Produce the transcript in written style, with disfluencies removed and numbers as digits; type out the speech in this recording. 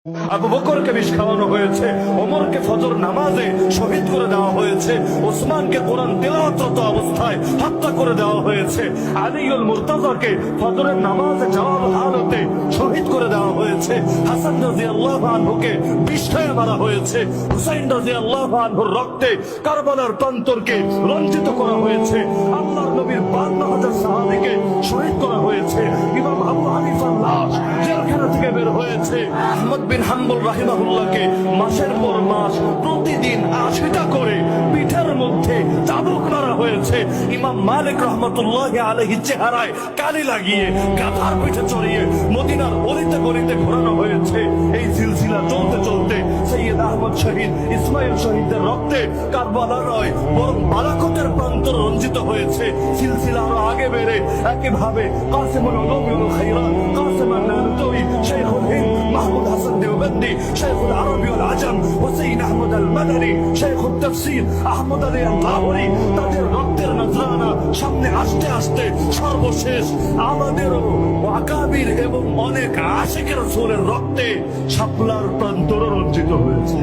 আবু বকরকে বিষ খাওয়ানো হয়েছে, ওমরকে ফজর নামাজে শহীদ করে দেওয়া হয়েছে, ওসমানকে কোরআন তেলাওয়াতরত অবস্থায় হত্যা করে দেওয়া হয়েছে, আলীউল মুর্তাজাকে ফজরের নামাজে যাওয়ার হালতে শহীদ করে দেওয়া হয়েছে, হাসান রাদিয়াল্লাহু আনহুকে বিষ খাইয়ে মারা হয়েছে, হুসাইন রাদিয়াল্লাহু আনহুর রক্তে কারবালার প্রান্তরকে রঞ্জিত করা হয়েছে, আল্লাহর নবীর 52,000 সাহাবীকে শহীদ করা হয়েছে, ইমাম আবু হানিফার লাশ জেলখানা থেকে বের হয়েছে, আহমদ বিন হাম্বল রাহিমাহুল্লাহকে মাসের পর মাস প্রতিদিন 80টা করে পিঠের মধ্যে চাবুক মারা হয়েছে, ইমাম মালিক রহমতুল্লাহি আলাইহি চেহারায় কালি লাগিয়ে গাধার পিঠে চড়িয়ে মদিনার অলিতে গলিতে ঘোরানো হয়েছে। এই সিলসিলা চলতে চলতে সৈয়দ আহমদ শহীদ, ইসমাইল শহীদদের রক্তে কারবালা নয় বরং বালাকোটের প্রান্তর রঞ্জিত হয়েছে। সিলসিলা আরো আগে বেড়ে একইভাবে কাসিমুল উলুম ওয়াল খায়রাত, কাসিম আন-নানুতুই, শাইখুল হিন্দ মাহমুদ হাসান দেওবন্দি, শাইখুল আরবি ওয়াল আজম হুসাইন আহমদ আল মাদানী, শাইখুল তাফসীর আহমদ আলী আল লাহোরী, তাদের রক্তের নজরানা সামনে আসতে আসতে সর্বশেষ আমাদেরও আকাবির এবং অনেক আশিকের রাসূলের রক্তে শাপলার প্রান্তর রঞ্জিত হয়েছে।